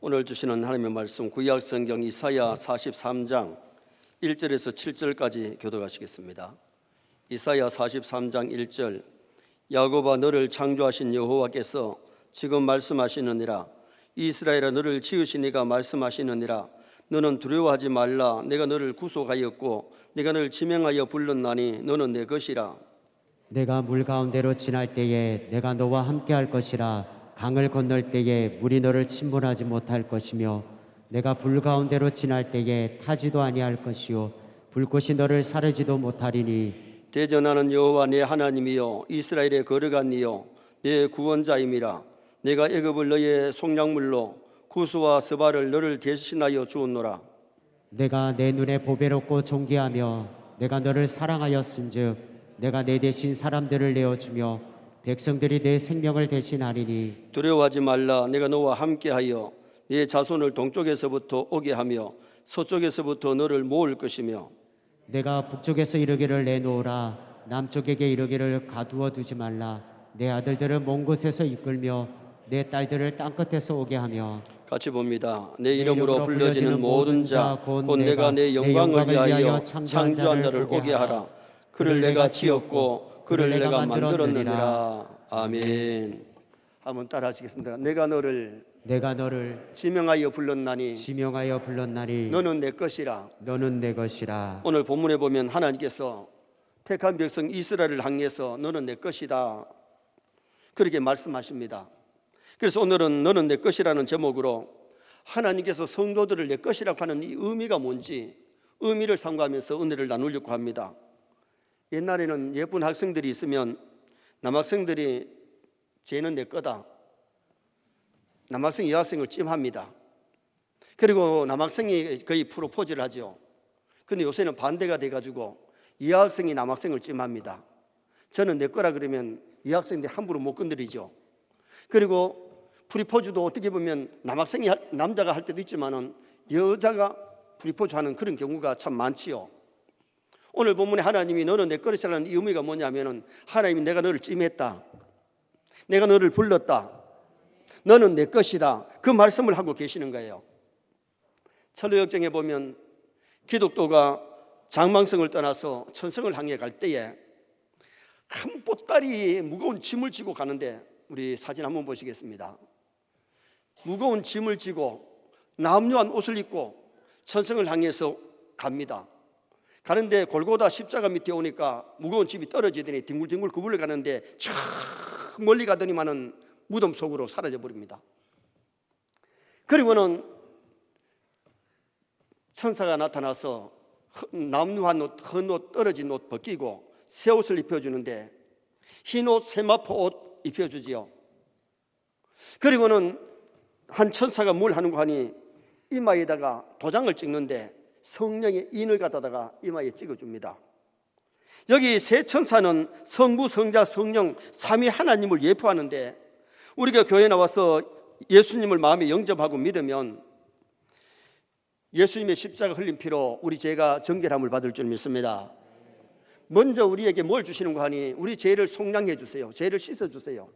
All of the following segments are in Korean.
오늘 주시는 하나님의 말씀 구약 성경 이사야 43장 1절에서 7절까지 교독하시겠습니다. 이사야 43장 1절. 야곱아, 너를 창조하신 여호와께서 지금 말씀하시느니라. 이스라엘아, 너를 지으신 이가 말씀하시느니라. 너는 두려워하지 말라. 내가 너를 구속하였고 내가 너를 지명하여 불렀나니 너는 내 것이라. 내가 물 가운데로 지날 때에 내가 너와 함께할 것이라. 강을 건널 때에 물이 너를 침몰하지 못할 것이며 내가 불 가운데로 지날 때에 타지도 아니할 것이요 불꽃이 너를 사르지도 못하리니 대전하는 여호와 내 하나님이여, 이스라엘의 거룩한 이여, 내 구원자임이라. 내가 애굽을 너의 속량물로 구스와 스바를 너를 대신하여 주었노라. 내가 내 눈에 보배롭고 존귀하며 내가 너를 사랑하였은즉 내가 내 대신 사람들을 내어주며 백성들이 내 생명을 대신하리니 두려워하지 말라. 내가 너와 함께하여 네 자손을 동쪽에서부터 오게 하며 서쪽에서부터 너를 모을 것이며 내가 북쪽에서 이르기를 내놓으라. 남쪽에게 이르기를 가두어 두지 말라. 내 아들들을 먼 곳에서 이끌며 내 딸들을 땅끝에서 오게 하며. 같이 봅니다. 내 이름으로 불려지는 모든 자 곧 내가 내 영광을 위하여 창조한 자를 오게 하라. 그를 내가 지었고 그를 내가 만들었느니라. 아멘. 한번 따라 하시겠습니다. 내가 너를 지명하여 불렀나니 너는 내 것이라. 오늘 본문에 보면 하나님께서 택한 백성 이스라엘을 향해서 너는 내 것이다 그렇게 말씀하십니다. 그래서 오늘은 너는 내 것이라는 제목으로 하나님께서 성도들을 내 것이라고 하는 이 의미가 뭔지 의미를 삼가하면서 은혜를 나누려고 합니다. 옛날에는 예쁜 학생들이 있으면 남학생들이 쟤는 내 거다, 남학생이 여학생을 찜합니다. 그리고 남학생이 거의 프로포즈를 하죠. 근데 요새는 반대가 돼가지고 여학생이 남학생을 찜합니다. 저는 내 거라 그러면 여학생들이 함부로 못 건드리죠. 그리고 프리포즈도 어떻게 보면 남자가 할 때도 있지만은 여자가 프리포즈하는 그런 경우가 참 많지요. 오늘 본문에 하나님이 너는 내 것이라는 이 의미가 뭐냐면은 하나님이 내가 너를 찜했다, 내가 너를 불렀다, 너는 내 것이다, 그 말씀을 하고 계시는 거예요. 철로역정에 보면 기독교가 장망성을 떠나서 천성을 향해 갈 때에 큰 보따리에 무거운 짐을 지고 가는데, 우리 사진 한번 보시겠습니다. 무거운 짐을 지고 남루한 옷을 입고 천성을 향해서 갑니다. 가는데 골고다 십자가 밑에 오니까 무거운 짐이 떨어지더니 뒹굴뒹굴 그물을 가는데 저 멀리 가더니만은 무덤 속으로 사라져 버립니다. 그리고는 천사가 나타나서 남루한 옷, 헌 옷, 떨어진 옷 벗기고 새 옷을 입혀주는데 흰 옷, 세마포 옷 입혀주지요. 그리고는 한 천사가 뭘 하는가 하니 이마에다가 도장을 찍는데 성령의 인을 갖다가 이마에 찍어줍니다. 여기 세 천사는 성부, 성자, 성령 삼위 하나님을 예표하는데, 우리가 교회에 나와서 예수님을 마음에 영접하고 믿으면 예수님의 십자가 흘린 피로 우리 죄가 정결함을 받을 줄 믿습니다. 먼저 우리에게 뭘 주시는가 하니 우리 죄를 속량해 주세요. 죄를 씻어 주세요.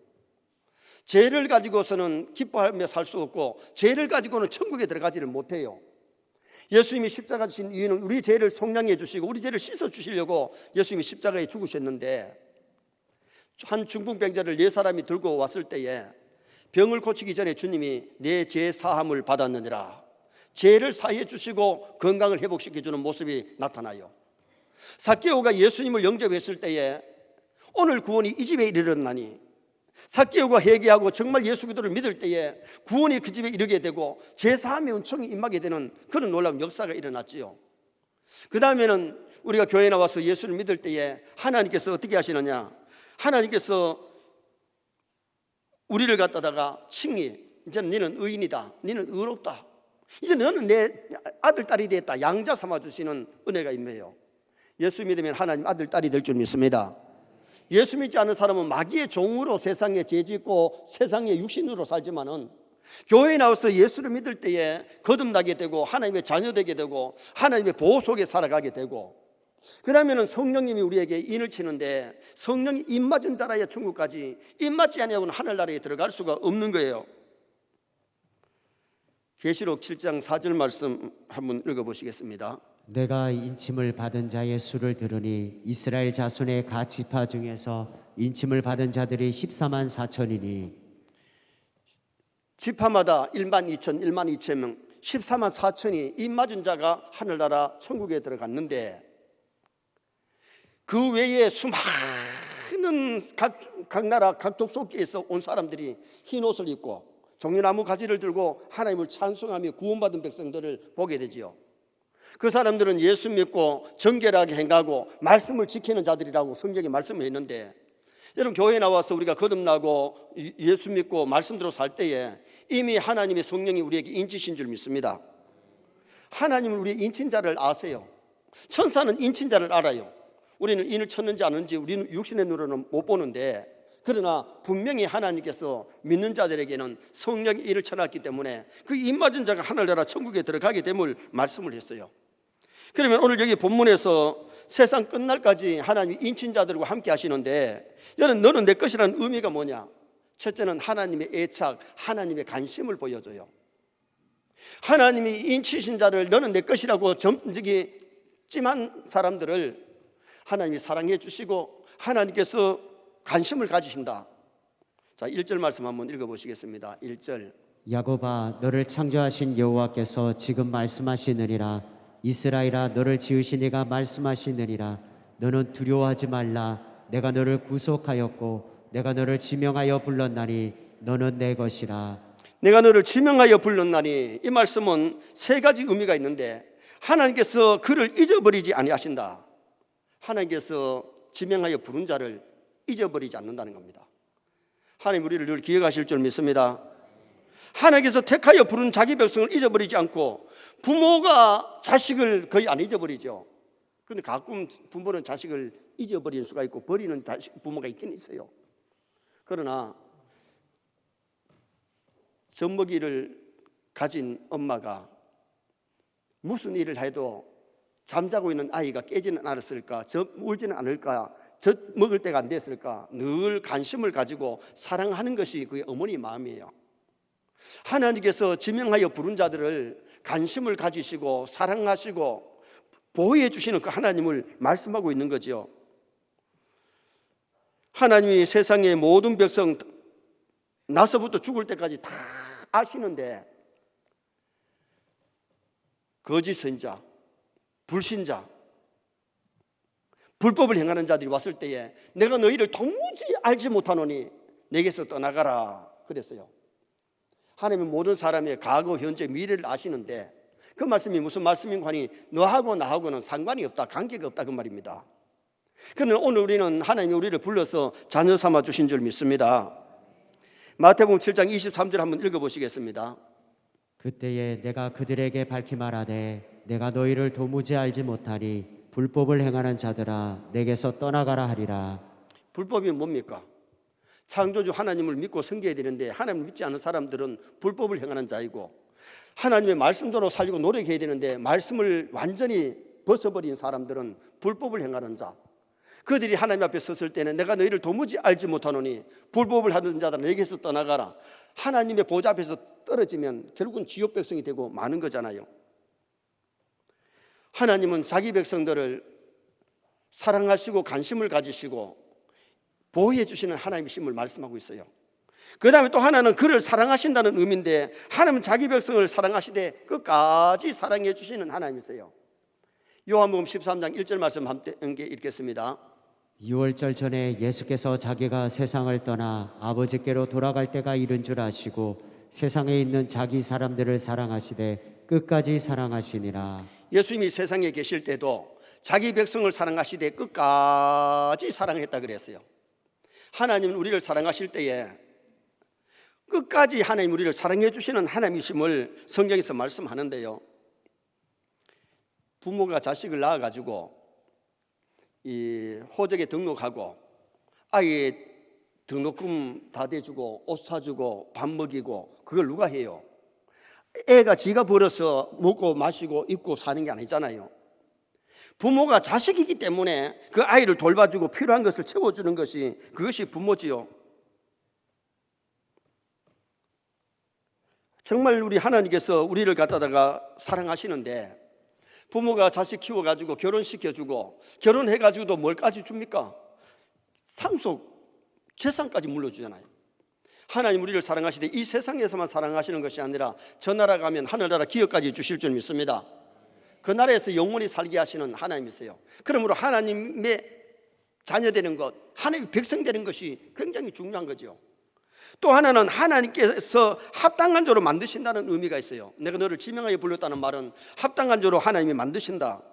죄를 가지고서는 기뻐하며 살 수 없고 죄를 가지고는 천국에 들어가지를 못해요. 예수님이 십자가 지신 이유는 우리 죄를 속량해 주시고 우리 죄를 씻어 주시려고 예수님이 십자가에 죽으셨는데, 한 중풍병자를 4사람이 들고 왔을 때에 병을 고치기 전에 주님이 내 죄 사함을 받았느니라, 죄를 사해 주시고 건강을 회복시켜 주는 모습이 나타나요. 삭개오가 예수님을 영접했을 때에 오늘 구원이 이 집에 이르렀나니, 삭개오가 회개하고 정말 예수 그리스도를 믿을 때에 구원이 그 집에 이르게 되고 죄사함의 은총이 임하게 되는 그런 놀라운 역사가 일어났지요. 그 다음에는 우리가 교회에 나와서 예수를 믿을 때에 하나님께서 어떻게 하시느냐, 하나님께서 우리를 갖다가 칭의, 이제는 너는 의인이다, 너는 의롭다, 이제 너는 내 아들 딸이 됐다, 양자 삼아주시는 은혜가 임해요. 예수 믿으면 하나님 아들 딸이 될 줄 믿습니다. 예수 믿지 않은 사람은 마귀의 종으로 세상에 죄짓고 세상에 육신으로 살지만은 교회에 나와서 예수를 믿을 때에 거듭나게 되고 하나님의 자녀되게 되고 하나님의 보호 속에 살아가게 되고, 그러면은 성령님이 우리에게 인을 치는데 성령이 입 맞은 자라야 천국까지, 입 맞지 아니하고는 하늘나라에 들어갈 수가 없는 거예요. 계시록 7장 4절 말씀 한번 읽어보시겠습니다. 내가 인침을 받은 자의 수를 들으니 이스라엘 자손의 각 지파 중에서 인침을 받은 자들이 14만 4천이니 지파마다 1만 2천, 1만 2천 명, 14만 4천이 입 맞은 자가 하늘나라 천국에 들어갔는데, 그 외에 수많은 각 나라 각 족속에서 온 사람들이 흰 옷을 입고 종려나무 가지를 들고 하나님을 찬송하며 구원받은 백성들을 보게 되지요. 그 사람들은 예수 믿고 정결하게 행하고 말씀을 지키는 자들이라고 성경에 말씀을 했는데, 여러분 교회에 나와서 우리가 거듭나고 예수 믿고 말씀대로 살 때에 이미 하나님의 성령이 우리에게 인치신 줄 믿습니다. 하나님은 우리의 인친자를 아세요. 천사는 인친자를 알아요. 우리는 인을 쳤는지 아는지 우리는 육신의 눈으로는 못 보는데, 그러나 분명히 하나님께서 믿는 자들에게는 성령이 인을 쳐놨기 때문에 그 입 맞은 자가 하늘나라 천국에 들어가게 됨을 말씀을 했어요. 그러면 오늘 여기 본문에서 세상 끝날까지 하나님이 인친자들과 함께 하시는데, 너는 내 것이라는 의미가 뭐냐? 첫째는 하나님의 애착, 하나님의 관심을 보여줘요. 하나님이 인치신 자를 너는 내 것이라고 찜한 사람들을 하나님이 사랑해 주시고 하나님께서 관심을 가지신다. 자, 1절 말씀 한번 읽어보시겠습니다. 1절. 야곱아 너를 창조하신 여호와께서 지금 말씀하시느니라. 이스라엘아 너를 지으신 이가 말씀하시느니라. 너는 두려워하지 말라. 내가 너를 구속하였고 내가 너를 지명하여 불렀나니 너는 내 것이라. 내가 너를 지명하여 불렀나니, 이 말씀은 세 가지 의미가 있는데, 하나님께서 그를 잊어버리지 아니하신다. 하나님께서 지명하여 부른 자를 잊어버리지 않는다는 겁니다. 하나님 우리를 늘 기억하실 줄 믿습니다. 하나님께서 택하여 부른 자기 백성을 잊어버리지 않고, 부모가 자식을 거의 안 잊어버리죠. 그런데 가끔 부모는 자식을 잊어버리는 수가 있고 버리는 부모가 있긴 있어요. 그러나 젖먹이를 가진 엄마가 무슨 일을 해도 잠자고 있는 아이가 깨지는 않았을까, 울지는 않을까, 젖 먹을 때가 안 됐을까, 늘 관심을 가지고 사랑하는 것이 그의 어머니 마음이에요. 하나님께서 지명하여 부른 자들을 관심을 가지시고 사랑하시고 보호해 주시는 그 하나님을 말씀하고 있는 거죠. 하나님이 세상의 모든 백성 나서부터 죽을 때까지 다 아시는데, 거짓 선자, 불신자, 불법을 행하는 자들이 왔을 때에 내가 너희를 도무지 알지 못하노니 내게서 떠나가라 그랬어요. 하나님은 모든 사람의 과거, 현재, 미래를 아시는데, 그 말씀이 무슨 말씀인가 하니 너하고 나하고는 상관이 없다, 관계가 없다 그 말입니다. 그러나 오늘 우리는 하나님이 우리를 불러서 자녀 삼아 주신 줄 믿습니다. 마태복음 7장 23절 한번 읽어보시겠습니다. 그때에 내가 그들에게 밝히 말하되 내가 너희를 도무지 알지 못하니 불법을 행하는 자들아 내게서 떠나가라 하리라. 불법이 뭡니까? 창조주 하나님을 믿고 섬겨야 되는데, 하나님을 믿지 않는 사람들은 불법을 행하는 자이고, 하나님의 말씀대로 살고 노력해야 되는데 말씀을 완전히 벗어버린 사람들은 불법을 행하는 자. 그들이 하나님 앞에 섰을 때는 내가 너희를 도무지 알지 못하노니 불법을 하는 자들아 내게서 떠나가라. 하나님의 보좌 앞에서 떨어지면 결국은 지옥 백성이 되고 마는 거잖아요. 하나님은 자기 백성들을 사랑하시고 관심을 가지시고 보호해 주시는 하나님이심을 말씀하고 있어요. 그 다음에 또 하나는 그를 사랑하신다는 의미인데, 하나님은 자기 백성을 사랑하시되 끝까지 사랑해 주시는 하나님이세요. 요한복음 13장 1절 말씀 함께 읽겠습니다. 6월절 전에 예수께서 자기가 세상을 떠나 아버지께로 돌아갈 때가 이른 줄 아시고 세상에 있는 자기 사람들을 사랑하시되 끝까지 사랑하시니라. 예수님이 세상에 계실 때도 자기 백성을 사랑하시되 끝까지 사랑했다 그랬어요. 하나님은 우리를 사랑하실 때에 끝까지 하나님 우리를 사랑해 주시는 하나님이심을 성경에서 말씀하는데요. 부모가 자식을 낳아가지고 이 호적에 등록하고 아이 등록금 다 대주고 옷 사주고 밥 먹이고, 그걸 누가 해요? 애가 지가 벌어서 먹고 마시고 입고 사는 게 아니잖아요. 부모가 자식이기 때문에 그 아이를 돌봐주고 필요한 것을 채워주는 것이, 그것이 부모지요. 정말 우리 하나님께서 우리를 갖다가 사랑하시는데 부모가 자식 키워가지고 결혼시켜주고 결혼해가지고도 뭘까지 줍니까? 상속, 재산까지 물려주잖아요. 하나님 우리를 사랑하시되 이 세상에서만 사랑하시는 것이 아니라 저 나라 가면 하늘나라 기업까지 주실 줄 믿습니다. 그 나라에서 영원히 살게 하시는 하나님이세요. 그러므로 하나님의 자녀 되는 것, 하나님의 백성 되는 것이 굉장히 중요한 거죠. 또 하나는 하나님께서 합당한 자로 만드신다는 의미가 있어요. 내가 너를 지명하여 불렀다는 말은 합당한 자로 하나님이 만드신다.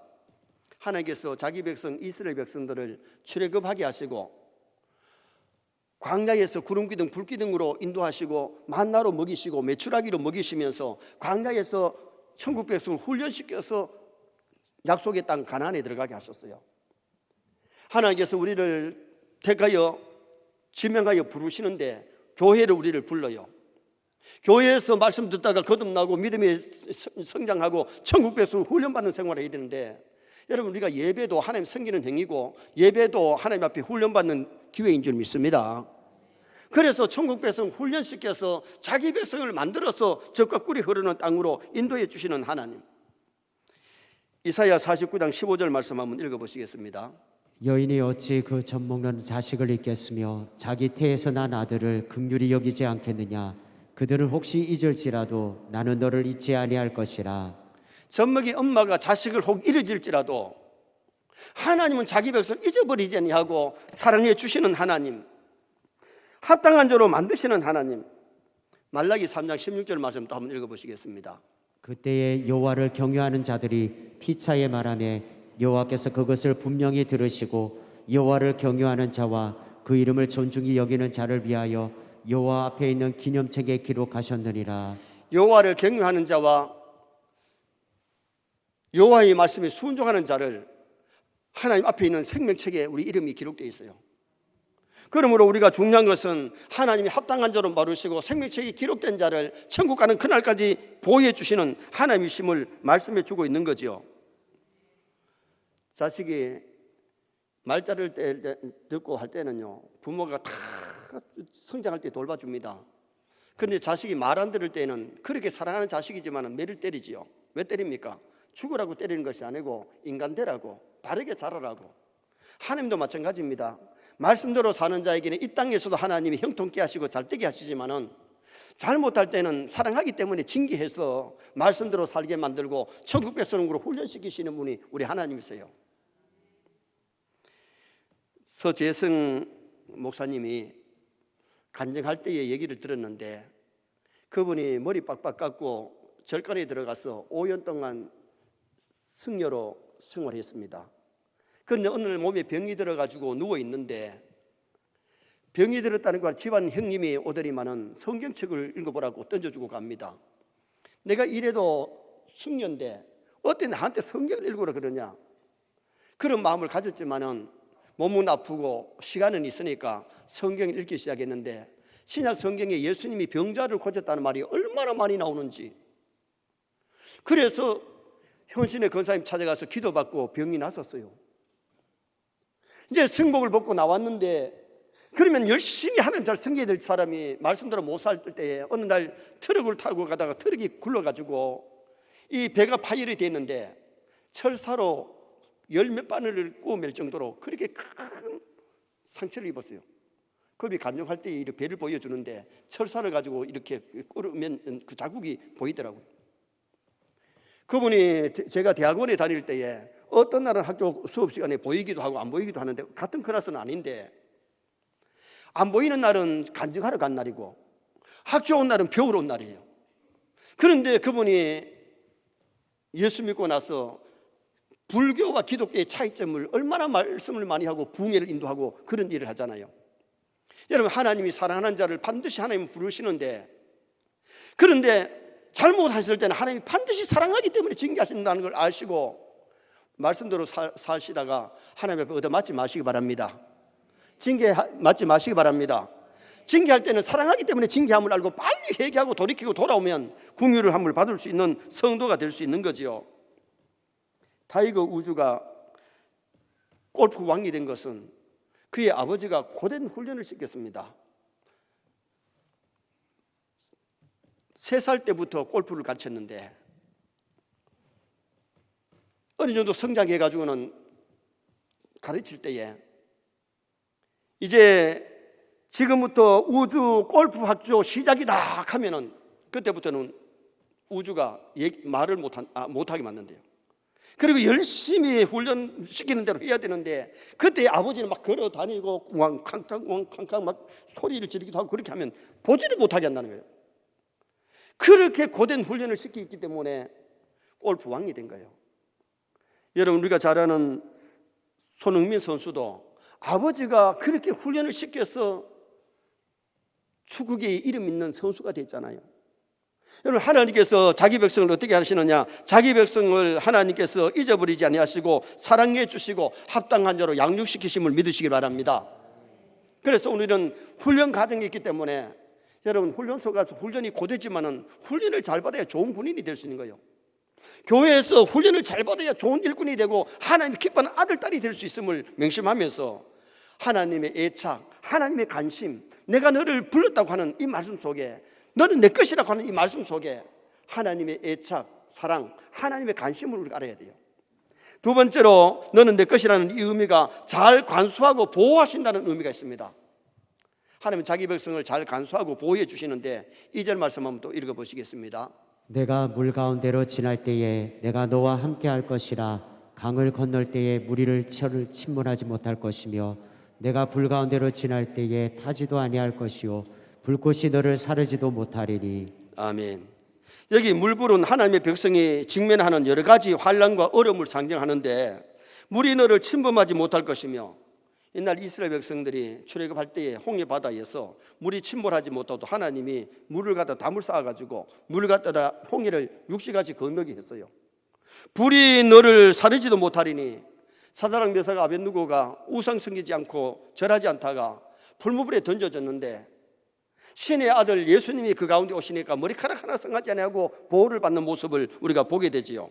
하나님께서 자기 백성 이스라엘 백성들을 출애굽하게 하시고 광야에서 구름기둥 불기둥으로 인도하시고 만나로 먹이시고 메추라기로 먹이시면서 광야에서 천국 백성을 훈련시켜서 약속의 땅 가나안에 들어가게 하셨어요. 하나님께서 우리를 택하여 지명하여 부르시는데 교회를 우리를 불러요. 교회에서 말씀 듣다가 거듭나고 믿음에 성장하고 천국 백성을 훈련받는 생활을 해야 되는데, 여러분 우리가 예배도 하나님 섬기는 행위고 예배도 하나님 앞에 훈련받는 기회인 줄 믿습니다. 그래서 천국 백성 훈련시켜서 자기 백성을 만들어서 적과 꿀이 흐르는 땅으로 인도해 주시는 하나님. 이사야 49장 15절 말씀 한번 읽어보시겠습니다. 여인이 어찌 그 젖먹는 자식을 잊겠으며 자기 태에서 난 아들을 긍휼히 여기지 않겠느냐. 그들은 혹시 잊을지라도 나는 너를 잊지 아니할 것이라. 젖먹이 엄마가 자식을 혹 잃어질지라도 하나님은 자기 백성을 잊어버리지 아니하고 사랑해 주시는 하나님, 합당한 자로 만드시는 하나님. 말라기 3장 16절 말씀 또 한번 읽어보시겠습니다. 그때에 여호와를 경외하는 자들이 피차에 말하며 여호와께서 그것을 분명히 들으시고 여호와를 경외하는 자와 그 이름을 존중히 여기는 자를 위하여 여호와 앞에 있는 기념책에 기록하셨느니라. 여호와를 경외하는 자와 여호와의 말씀에 순종하는 자를 하나님 앞에 있는 생명책에 우리 이름이 기록되어 있어요. 그러므로 우리가 중요한 것은 하나님이 합당한 자로 말으시고 생명책이 기록된 자를 천국 가는 그날까지 보호해 주시는 하나님이심을 말씀해 주고 있는 거죠. 자식이 말자를 듣고 할 때는요, 부모가 다 성장할 때 돌봐줍니다. 그런데 자식이 말 안 들을 때는 그렇게 사랑하는 자식이지만 매를 때리지요. 왜 때립니까? 죽으라고 때리는 것이 아니고 인간 되라고, 바르게 자라라고. 하나님도 마찬가지입니다. 말씀대로 사는 자에게는 이 땅에서도 하나님이 형통케 하시고 잘되게 하시지만은 잘못할 때는 사랑하기 때문에 징계해서 말씀대로 살게 만들고 천국 백성으로 훈련시키시는 분이 우리 하나님이세요. 서재성 목사님이 간증할 때의 얘기를 들었는데, 그분이 머리 빡빡 깎고 절간에 들어가서 5년 동안 승려로 생활했습니다. 그런데 어느 날 몸에 병이 들어가지고 누워 있는데, 병이 들었다는 걸 집안 형님이 오더니만은 성경책을 읽어보라고 던져주고 갑니다. 내가 이래도 승려인데 어때 나한테 성경을 읽으라 그러냐, 그런 마음을 가졌지만은 몸은 아프고 시간은 있으니까 성경을 읽기 시작했는데, 신약 성경에 예수님이 병자를 고쳤다는 말이 얼마나 많이 나오는지. 그래서 현신의 권사님 찾아가서 기도받고 병이 났었어요. 이제 승복을 벗고 나왔는데, 그러면 열심히 하나님 잘 섬겨야 될 사람이 말씀대로 못 살 때에 어느 날 트럭을 타고 가다가 트럭이 굴러가지고 이 배가 파열이 됐는데 철사로 열 몇 바늘을 꼬맬 정도로 그렇게 큰 상처를 입었어요. 그분이 간증할 때 이렇게 배를 보여주는데 철사를 가지고 이렇게 꼬르면 그 자국이 보이더라고요. 그분이 제가 대학원에 다닐 때에 어떤 날은 학교 수업 시간에 보이기도 하고 안 보이기도 하는데, 같은 클래스는 아닌데 안 보이는 날은 간증하러 간 날이고 학교 온 날은 배우러 온 날이에요. 그런데 그분이 예수 믿고 나서 불교와 기독교의 차이점을 얼마나 말씀을 많이 하고 부흥회를 인도하고 그런 일을 하잖아요. 여러분, 하나님이 사랑하는 자를 반드시 하나님은 부르시는데, 그런데 잘못하실 때는 하나님이 반드시 사랑하기 때문에 징계하신다는 걸 아시고 말씀대로 사시다가 하나님 앞에 얻어맞지 마시기 바랍니다. 징계 맞지 마시기 바랍니다. 징계할 때는 사랑하기 때문에 징계함을 알고 빨리 회개하고 돌이키고 돌아오면 긍휼을 함을 받을 수 있는 성도가 될 수 있는 거지요. 타이거 우즈가 골프 왕이 된 것은 그의 아버지가 고된 훈련을 시켰습니다. 3살 때부터 골프를 가르쳤는데 어느 정도 성장해가지고는 가르칠 때에 이제 지금부터 우주 골프 학교 시작이다 하면은 그때부터는 우주가 말을 못하게 만든대요. 그리고 열심히 훈련시키는 대로 해야 되는데 그때 아버지는 막 걸어 다니고 쾅쾅 막 소리를 지르기도 하고 그렇게 하면 보지를 못하게 한다는 거예요. 그렇게 고된 훈련을 시키기 때문에 골프 왕이 된 거예요. 여러분, 우리가 잘 아는 손흥민 선수도 아버지가 그렇게 훈련을 시켜서 축구계에 이름 있는 선수가 됐잖아요. 여러분, 하나님께서 자기 백성을 어떻게 하시느냐? 자기 백성을 하나님께서 잊어버리지 아니하시고 사랑해 주시고 합당한 자로 양육시키심을 믿으시기 바랍니다. 그래서 오늘은 훈련 과정이 있기 때문에 여러분, 훈련소 가서 훈련이 고되지만은 훈련을 잘 받아야 좋은 군인이 될 수 있는 거예요. 교회에서 훈련을 잘 받아야 좋은 일꾼이 되고 하나님이 기뻐하는 아들, 딸이 될 수 있음을 명심하면서 하나님의 애착, 하나님의 관심, 내가 너를 불렀다고 하는 이 말씀 속에, 너는 내 것이라고 하는 이 말씀 속에 하나님의 애착, 사랑, 하나님의 관심을 우리가 알아야 돼요. 두 번째로 너는 내 것이라는 이 의미가 잘 관수하고 보호하신다는 의미가 있습니다. 하나님은 자기 백성을 잘 간수하고 보호해 주시는데 2절 말씀 한번 또 읽어보시겠습니다. 내가 물 가운데로 지날 때에 내가 너와 함께 할 것이라 강을 건널 때에 무리를 침몰하지 못할 것이며 내가 불 가운데로 지날 때에 타지도 아니할 것이요 불꽃이 너를 사르지도 못하리니. 아멘. 여기 물불은 하나님의 백성이 직면하는 여러 가지 환난과 어려움을 상징하는데 물이 너를 침범하지 못할 것이며 옛날 이스라엘 백성들이 출애굽할 때에 홍해 바다에서 물이 침몰하지 못하도 하나님이 물을 갖다 담을 쌓아가지고 물을 갖다가 홍해를 육지같이 건너게 했어요. 불이 너를 사르지도 못하리니 사사랑 묘사가 아벳누고가 우상 섬기지 않고 절하지 않다가 불무불에 던져졌는데 신의 아들 예수님이 그 가운데 오시니까 머리카락 하나 성하지 아니하고 보호를 받는 모습을 우리가 보게 되지요.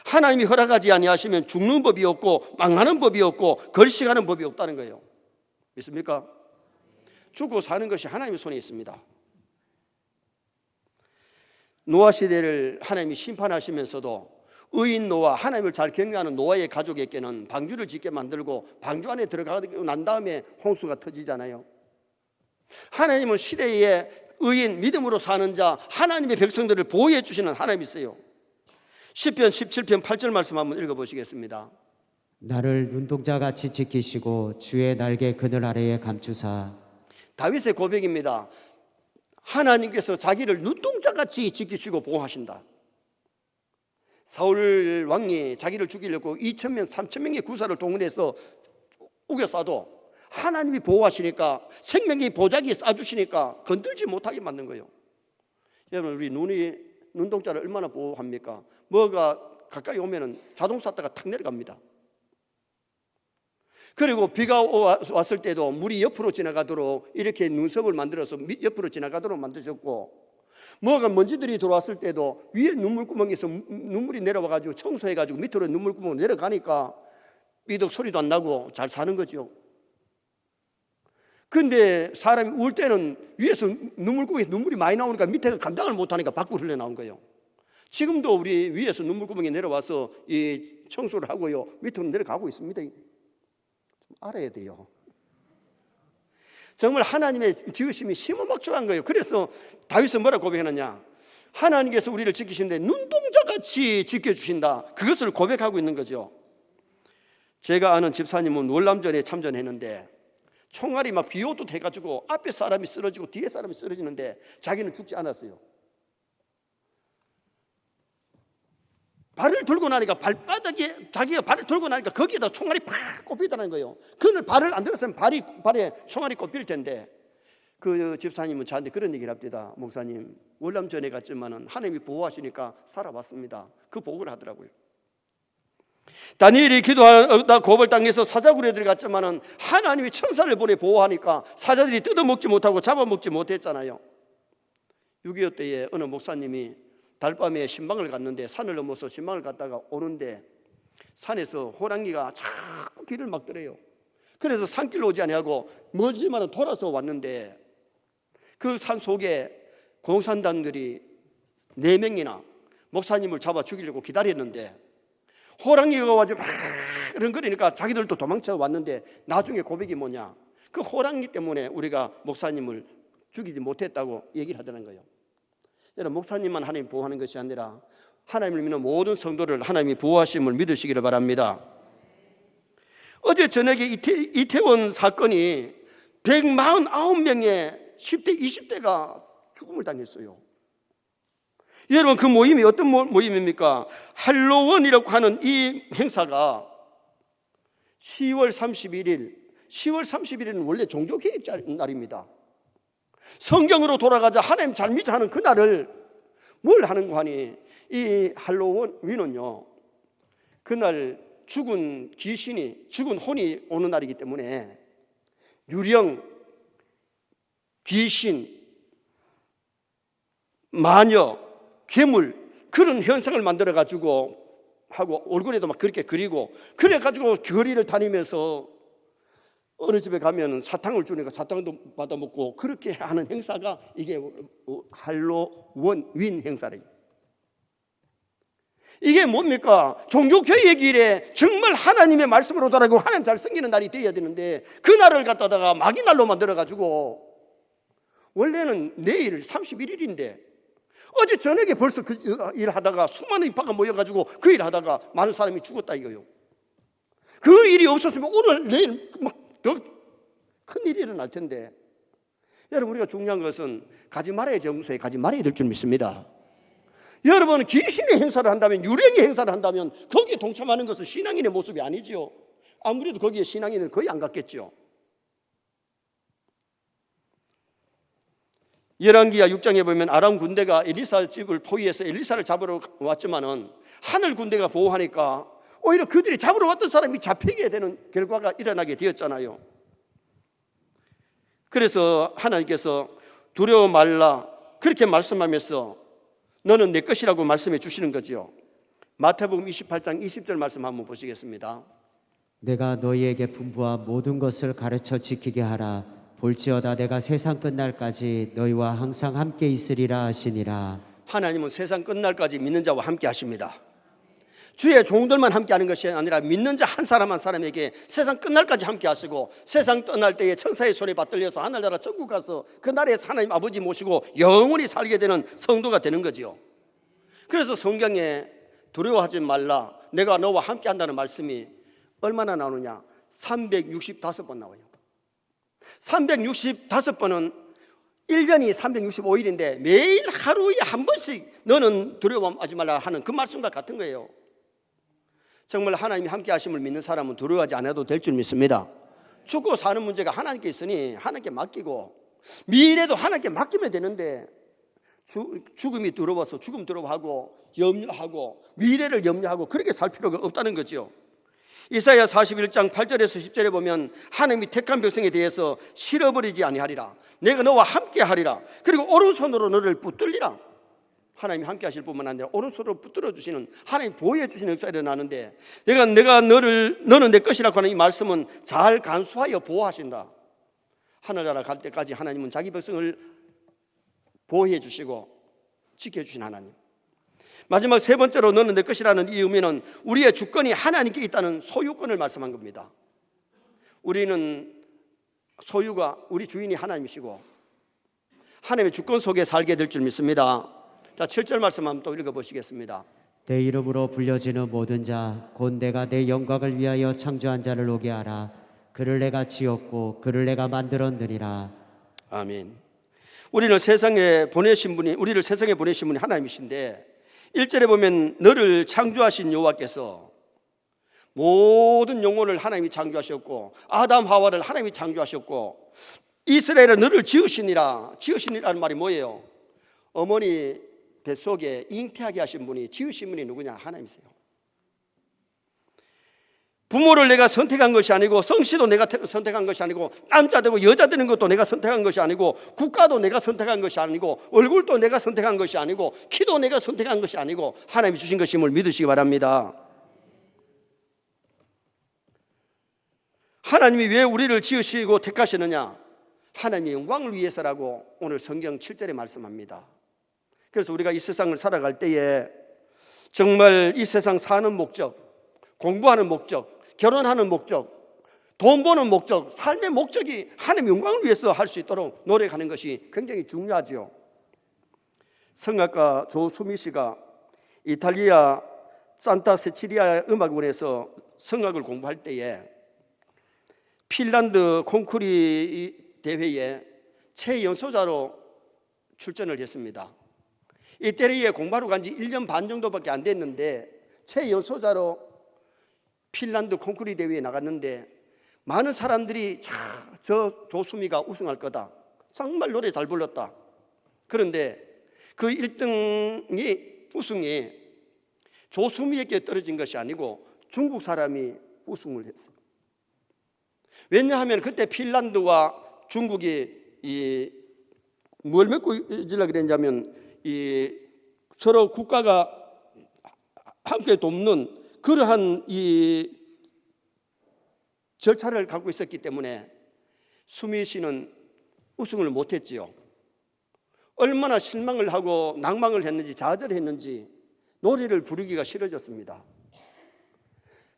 하나님이 허락하지 아니하시면 죽는 법이 없고 망하는 법이 없고 걸식하는 법이 없다는 거예요. 믿습니까? 죽고 사는 것이 하나님의 손에 있습니다. 노아 시대를 하나님이 심판하시면서도 의인 노아, 하나님을 잘 경외하는 노아의 가족에게는 방주를 짓게 만들고 방주 안에 들어가고 난 다음에 홍수가 터지잖아요. 하나님은 시대에 의인, 믿음으로 사는 자, 하나님의 백성들을 보호해 주시는 하나님이세요. 시편 17편 8절 말씀 한번 읽어보시겠습니다. 나를 눈동자같이 지키시고 주의 날개 그늘 아래에 감추사. 다윗의 고백입니다. 하나님께서 자기를 눈동자같이 지키시고 보호하신다. 사울 왕이 자기를 죽이려고 2,000명, 3,000명의 구사를 동원해서 우겨싸도 하나님이 보호하시니까 생명의 보자기에 쏴주시니까 건들지 못하게 만든 거예요. 여러분, 우리 눈동자를 얼마나 보호합니까? 뭐가 가까이 오면은 자동 쐈다가 탁 내려갑니다. 그리고 비가 왔을 때도 물이 옆으로 지나가도록 이렇게 눈썹을 만들어서 옆으로 지나가도록 만드셨고, 뭐가 먼지들이 들어왔을 때도 위에 눈물구멍에서 눈물이 내려와가지고 청소해가지고 밑으로 눈물구멍 내려가니까 삐덕 소리도 안 나고 잘 사는 거죠. 근데 사람이 울 때는 위에서 눈물구멍에서 눈물이 많이 나오니까 밑에가 감당을 못하니까 밖으로 흘러나온 거예요. 지금도 우리 위에서 눈물구멍이 내려와서 이 청소를 하고요, 밑으로 내려가고 있습니다. 좀 알아야 돼요. 정말 하나님의 지으심이 심오막중한 거예요. 그래서 다윗은 뭐라고 고백하느냐? 하나님께서 우리를 지키시는데 눈동자같이 지켜주신다. 그것을 고백하고 있는 거죠. 제가 아는 집사님은 월남전에 참전했는데 총알이 막 비오듯 해가지고 앞에 사람이 쓰러지고 뒤에 사람이 쓰러지는데 자기는 죽지 않았어요. 발을 들고 나니까 발바닥에 자기가 발을 들고 나니까 거기에다 총알이 팍 꼽히더라는 거예요. 그날 발을 안 들었으면 발에 총알이 꼽힐 텐데, 그 집사님은 저한테 그런 얘기를 합니다. 목사님, 월남전에 갔지만은 하나님이 보호하시니까 살아왔습니다. 그 보고를 하더라고요. 다니엘이 기도하다 고벌 땅에서 사자굴에 들어갔지만은 하나님이 천사를 보내 보호하니까 사자들이 뜯어먹지 못하고 잡아먹지 못했잖아요. 6.25 때에 어느 목사님이 달밤에 신방을 갔는데 산을 넘어서 신방을 갔다가 오는데 산에서 호랑이가 자꾸 길을 막더래요. 그래서 산길로 오지 아니하고 멀지만 돌아서 왔는데 그 산 속에 공산당들이 4명이나 목사님을 잡아 죽이려고 기다렸는데 호랑이가 와서 막 그러니까 자기들도 도망쳐 왔는데 나중에 고백이 뭐냐? 그 호랑이 때문에 우리가 목사님을 죽이지 못했다고 얘기를 하더라는 거예요. 여러분, 목사님만 하나님 보호하는 것이 아니라 하나님을 믿는 모든 성도를 하나님이 보호하심을 믿으시기를 바랍니다. 어제 저녁에 이태원 사건이 149명의 10대, 20대가 죽음을 당했어요. 여러분, 그 모임이 어떤 모임입니까? 할로원이라고 하는 이 행사가 10월 31일은 원래 종교개혁 날입니다. 성경으로 돌아가자, 하나님 잘 믿자 하는 그날을 뭘 하는가 하니, 이 할로윈은요, 그날 죽은 귀신이, 죽은 혼이 오는 날이기 때문에 유령, 귀신, 마녀, 괴물, 그런 현상을 만들어 가지고 하고, 얼굴에도 막 그렇게 그리고, 그래 가지고 거리를 다니면서 어느 집에 가면 사탕을 주니까 사탕도 받아먹고, 그렇게 하는 행사가 이게 할로윈 행사래요. 이게 뭡니까? 종교개혁 일에 정말 하나님의 말씀으로 돌아가고 하나님 잘 섬기는 날이 되어야 되는데, 그 날을 갖다가 마귀 날로 만들어 가지고, 원래는 내일 31일인데 어제 저녁에 벌써 그 일 하다가 수많은 인파가 모여가지고 그 일 하다가 많은 사람이 죽었다 이거요. 그 일이 없었으면 오늘 내일 막 더 큰 일이 일어날 텐데, 여러분, 우리가 중요한 것은 가지 말아야 정서에 가지 말아야 될 줄 믿습니다. 여러분, 귀신의 행사를 한다면, 유령의 행사를 한다면 거기에 동참하는 것은 신앙인의 모습이 아니지요. 아무래도 거기에 신앙인은 거의 안 갔겠죠. 열왕기하 6장에 보면 아람 군대가 엘리사 집을 포위해서 엘리사를 잡으러 왔지만은 하늘 군대가 보호하니까 오히려 그들이 잡으러 왔던 사람이 잡히게 되는 결과가 일어나게 되었잖아요. 그래서 하나님께서 두려워 말라 그렇게 말씀하면서 너는 내 것이라고 말씀해 주시는 거죠. 마태복음 28장 20절 말씀 한번 보시겠습니다. 내가 너희에게 분부한 모든 것을 가르쳐 지키게 하라. 볼지어다 내가 세상 끝날까지 너희와 항상 함께 있으리라 하시니라. 하나님은 세상 끝날까지 믿는 자와 함께 하십니다. 주의 종들만 함께 하는 것이 아니라 믿는 자 한 사람 한 사람에게 세상 끝날까지 함께 하시고, 세상 떠날 때에 천사의 손에 받들려서 하늘나라 천국 가서 그날에 하나님 아버지 모시고 영원히 살게 되는 성도가 되는 거죠. 그래서 성경에 두려워하지 말라 내가 너와 함께 한다는 말씀이 얼마나 나오느냐? 365번 나와요. 365번은 1년이 365일인데 매일 하루에 한 번씩 너는 두려워하지 말라 하는 그 말씀과 같은 거예요. 정말 하나님이 함께 하심을 믿는 사람은 두려워하지 않아도 될 줄 믿습니다. 죽고 사는 문제가 하나님께 있으니 하나님께 맡기고, 미래도 하나님께 맡기면 되는데 죽음이 두려워서 죽음 두려워하고 염려하고 미래를 염려하고 그렇게 살 필요가 없다는 거죠. 이사야 41장 8절에서 10절에 보면 하나님이 택한 백성에 대해서 실어버리지 아니하리라. 내가 너와 함께 하리라. 그리고 오른손으로 너를 붙들리라. 하나님이 함께 하실 뿐만 아니라 오른손으로 붙들어 주시는, 하나님 보호해 주시는 역사가 일어나는데, 내가 너는 내 것이라고 하는 이 말씀은 잘 간수하여 보호하신다. 하늘나라 갈 때까지 하나님은 자기 백성을 보호해 주시고 지켜주신 하나님. 마지막 세 번째로 너는 내 것이라는 이 의미는 우리의 주권이 하나님께 있다는 소유권을 말씀한 겁니다. 우리는 소유가 우리 주인이 하나님이시고 하나님의 주권 속에 살게 될 줄 믿습니다. 자, 7절 말씀 한번 또 읽어보시겠습니다. 내 이름으로 불려지는 모든 자 곧 내가 내 영광을 위하여 창조한 자를 오게 하라. 그를 내가 지었고 그를 내가 만들었느니라. 아멘. 우리를 세상에 보내신 분이 하나님이신데, 1절에 보면 너를 창조하신 여호와께서 모든 영혼을 하나님이 창조하셨고, 아담 하와를 하나님이 창조하셨고, 이스라엘은 너를 지으시니라. 지으시니라는 말이 뭐예요? 어머니 뱃속에 잉태하게 하신 분이, 지으신 분이 누구냐? 하나님이세요. 부모를 내가 선택한 것이 아니고, 성씨도 내가 선택한 것이 아니고, 남자 되고 여자 되는 것도 내가 선택한 것이 아니고, 국가도 내가 선택한 것이 아니고, 얼굴도 내가 선택한 것이 아니고, 키도 내가 선택한 것이 아니고, 하나님이 주신 것임을 믿으시기 바랍니다. 하나님이 왜 우리를 지으시고 택하시느냐? 하나님의 영광을 위해서라고 오늘 성경 7절에 말씀합니다. 그래서 우리가 이 세상을 살아갈 때에 정말 이 세상 사는 목적, 공부하는 목적, 결혼하는 목적, 돈 버는 목적, 삶의 목적이 하나님의 영광을 위해서 할 수 있도록 노력하는 것이 굉장히 중요하지요. 성악가 조수미 씨가 이탈리아 산타 세치리아 음악원에서 성악을 공부할 때에 핀란드 콩쿠리 대회에 최연소자로 출전을 했습니다. 이때에 공부하러 간 지 1년 반 정도밖에 안 됐는데 최연소자로 핀란드 콩쿠리 대회에 나갔는데 많은 사람들이 저 조수미가 우승할 거다, 정말 노래 잘 불렀다. 그런데 그 1등이 우승이 조수미에게 떨어진 것이 아니고 중국 사람이 우승을 했어요. 왜냐하면 그때 핀란드와 중국이 뭘 맺고 있으려 그랬냐면 서로 국가가 함께 돕는 그러한 이 절차를 갖고 있었기 때문에 수미 씨는 우승을 못했지요. 얼마나 실망을 하고 낭망을 했는지, 좌절했는지 노래를 부르기가 싫어졌습니다.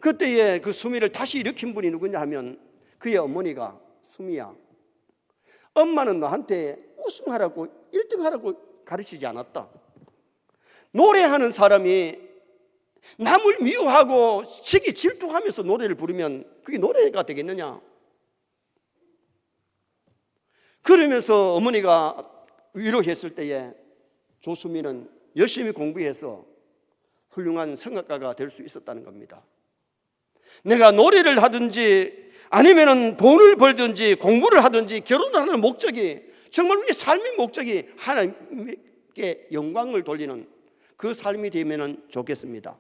그때에 그 수미를 다시 일으킨 분이 누구냐 하면 그의 어머니가, 수미야, 엄마는 너한테 우승하라고 1등하라고 가르치지 않았다. 노래하는 사람이 남을 미워하고 시기 질투하면서 노래를 부르면 그게 노래가 되겠느냐. 그러면서 어머니가 위로했을 때에 조수미는 열심히 공부해서 훌륭한 성악가가 될 수 있었다는 겁니다. 내가 노래를 하든지 아니면 돈을 벌든지 공부를 하든지 결혼을 하는 목적이, 정말 우리 삶의 목적이 하나님께 영광을 돌리는 그 삶이 되면 좋겠습니다.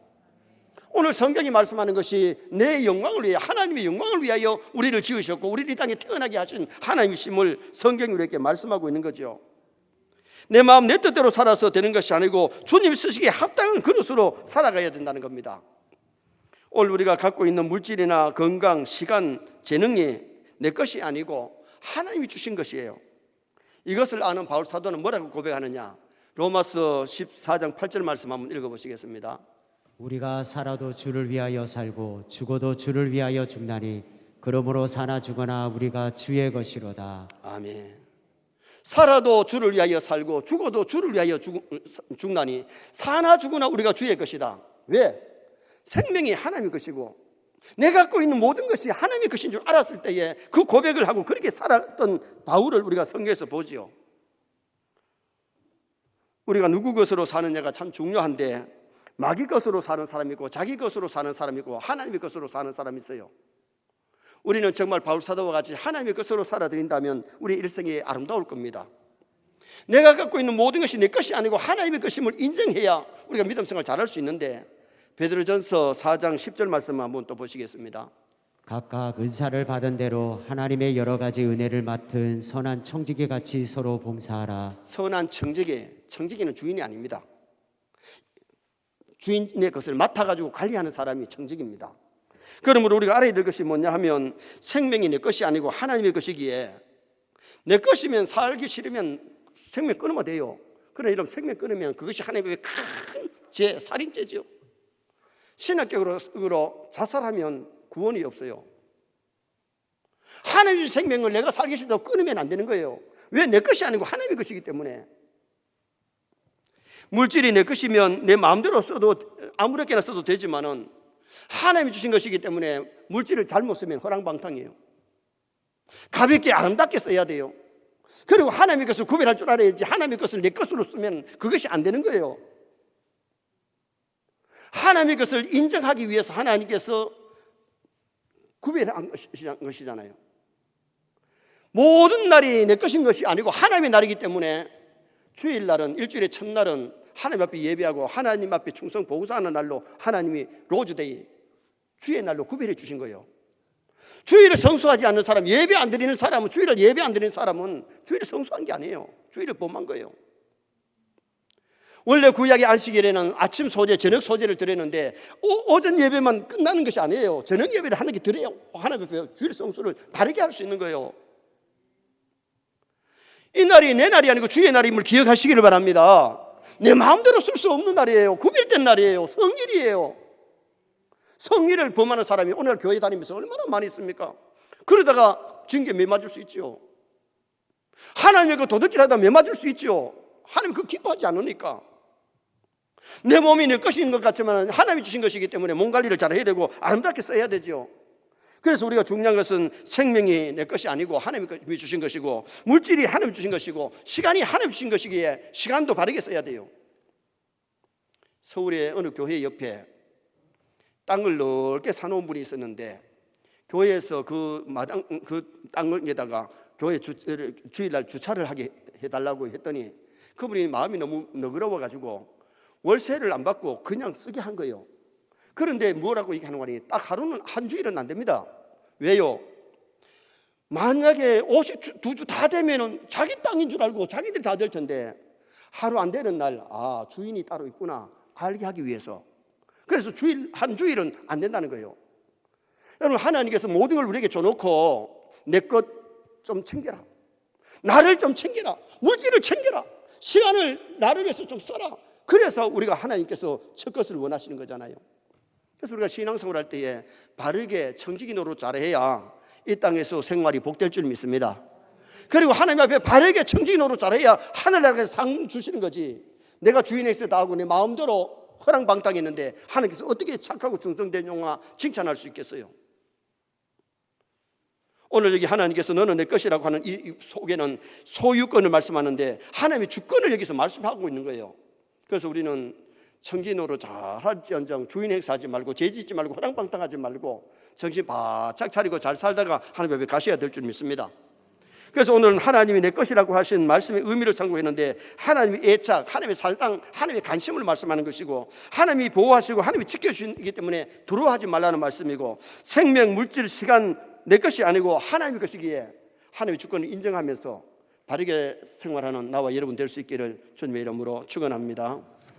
오늘 성경이 말씀하는 것이 내 영광을 위해, 하나님의 영광을 위하여 우리를 지으셨고 우리를 이 땅에 태어나게 하신 하나님이심을 성경이 우리에게 말씀하고 있는 거죠. 내 마음 내 뜻대로 살아서 되는 것이 아니고 주님 쓰시기에 합당한 그릇으로 살아가야 된다는 겁니다. 오늘 우리가 갖고 있는 물질이나 건강, 시간, 재능이 내 것이 아니고 하나님이 주신 것이에요. 이것을 아는 바울 사도는 뭐라고 고백하느냐? 로마서 14장 8절 말씀 한번 읽어보시겠습니다. 우리가 살아도 주를 위하여 살고 죽어도 주를 위하여 죽나니 그러므로 사나 죽거나 우리가 주의 것이로다. 아멘. 살아도 주를 위하여 살고 죽어도 주를 위하여 죽나니 사나 죽으나 우리가 주의 것이다. 왜? 생명이 하나님의 것이고 내가 갖고 있는 모든 것이 하나님의 것인 줄 알았을 때에 그 고백을 하고 그렇게 살았던 바울을 우리가 성경에서 보지요. 우리가 누구 것으로 사느냐가 참 중요한데 마귀 것으로 사는 사람이 있고 자기 것으로 사는 사람이 있고 하나님의 것으로 사는 사람이 있어요. 우리는 정말 바울 사도와 같이 하나님의 것으로 살아드린다면 우리 일생이 아름다울 겁니다. 내가 갖고 있는 모든 것이 내 것이 아니고 하나님의 것임을 인정해야 우리가 믿음 생활 잘할 수 있는데 베드로전서 4장 10절 말씀 한번 또 보시겠습니다. 각각 은사를 받은 대로 하나님의 여러 가지 은혜를 맡은 선한 청지기 같이 서로 봉사하라. 선한 청지기, 청지기는 주인이 아닙니다. 주인의 것을 맡아가지고 관리하는 사람이 청지기입니다. 그러므로 우리가 알아야 될 것이 뭐냐 하면 생명이 내 것이 아니고 하나님의 것이기에 내 것이면 살기 싫으면 생명 끊으면 돼요. 그러나 이런 생명 끊으면 그것이 하나님의 큰 죄, 살인죄죠. 신학적으로 자살하면 구원이 없어요. 하나님의 생명을 내가 살기 싫다고 끊으면 안 되는 거예요. 왜? 내 것이 아니고 하나님의 것이기 때문에. 물질이 내 것이면 내 마음대로 써도 아무렇게나 써도 되지만은 하나님이 주신 것이기 때문에 물질을 잘못 쓰면 허랑방탕이에요. 가볍게 아름답게 써야 돼요. 그리고 하나님의 것을 구별할 줄 알아야지. 하나님의 것을 내 것으로 쓰면 그것이 안 되는 거예요. 하나님의 것을 인정하기 위해서 하나님께서 구별한 것이잖아요. 모든 날이 내 것인 것이 아니고 하나님의 날이기 때문에 주일날은, 일주일의 첫날은 하나님 앞에 예배하고 하나님 앞에 충성 보고사하는 날로 하나님이 로즈데이, 주의 날로 구별해 주신 거예요. 주일을 성수하지 않는 사람, 예배 안 드리는 사람은, 주일을 예배 안 드리는 사람은 주일을 성수한 게 아니에요. 주일을 범한 거예요. 원래 구약의 안식일에는 아침 소제, 저녁 소제를 드렸는데 오전 예배만 끝나는 것이 아니에요. 저녁 예배를 하나님께 드려야 하나님 앞에 주일 성수를 바르게 할 수 있는 거예요. 이 날이 내 날이 아니고 주의 날임을 기억하시기를 바랍니다. 내 마음대로 쓸 수 없는 날이에요. 구별된 날이에요. 성일이에요. 성일을 범하는 사람이 오늘 교회 다니면서 얼마나 많이 있습니까? 그러다가 징계 매 맞을 수 있죠. 하나님의 그 도둑질하다 매 맞을 수 있죠. 하나님 그 기뻐하지 않으니까. 내 몸이 내 것인 것 같지만 하나님이 주신 것이기 때문에 몸 관리를 잘 해야 되고 아름답게 써야 되죠. 그래서 우리가 중요한 것은 생명이 내 것이 아니고 하나님이 주신 것이고, 물질이 하나님이 주신 것이고, 시간이 하나님이 주신 것이기에 시간도 바르게 써야 돼요. 서울의 어느 교회 옆에 땅을 넓게 사놓은 분이 있었는데, 교회에서 그 땅에다가 교회 주일날 주차를 하게 해달라고 했더니 그분이 마음이 너무 너그러워가지고 월세를 안 받고 그냥 쓰게 한 거예요. 그런데 뭐라고 얘기하는 거니? 딱 하루는, 한 주일은 안 됩니다. 왜요? 만약에 52주 다 되면은 자기 땅인 줄 알고 자기들이 다 될 텐데, 하루 안 되는 날, 아, 주인이 따로 있구나 알게 하기 위해서. 그래서 한 주일은 안 된다는 거예요. 여러분, 하나님께서 모든 걸 우리에게 줘놓고 내 것 좀 챙겨라, 나를 좀 챙겨라, 물질을 챙겨라, 시간을 나를 위해서 좀 써라. 그래서 우리가 하나님께서 첫 것을 원하시는 거잖아요. 그래서 우리가 신앙생활 할 때에 바르게 청지기 노릇 잘해야 이 땅에서 생활이 복될 줄 믿습니다. 그리고 하나님 앞에 바르게 청지기 노릇 잘해야 하늘나라에서 상 주시는 거지. 내가 주인에서 다 하고 내 마음대로 허랑방탕했는데 하나님께서 어떻게 착하고 충성된 영화 칭찬할 수 있겠어요? 오늘 여기 하나님께서 너는 내 것이라고 하는 이 속에는 소유권을 말씀하는데 하나님의 주권을 여기서 말씀하고 있는 거예요. 그래서 우리는 청지노로 잘할지언정 주인 행사하지 말고 죄짓지 말고 허랑방탕하지 말고 정신 바짝 차리고 잘 살다가 하나님 앞에 가셔야 될 줄 믿습니다. 그래서 오늘은 하나님이 내 것이라고 하신 말씀의 의미를 상고했는데, 하나님의 애착, 하나님의 사랑, 하나님의 관심을 말씀하는 것이고, 하나님이 보호하시고 하나님이 지켜주시기 때문에 두려워하지 말라는 말씀이고, 생명, 물질, 시간 내 것이 아니고 하나님의 것이기에 하나님의 주권을 인정하면서 바르게 생활하는 나와 여러분 될 수 있기를 주님의 이름으로 축원합니다.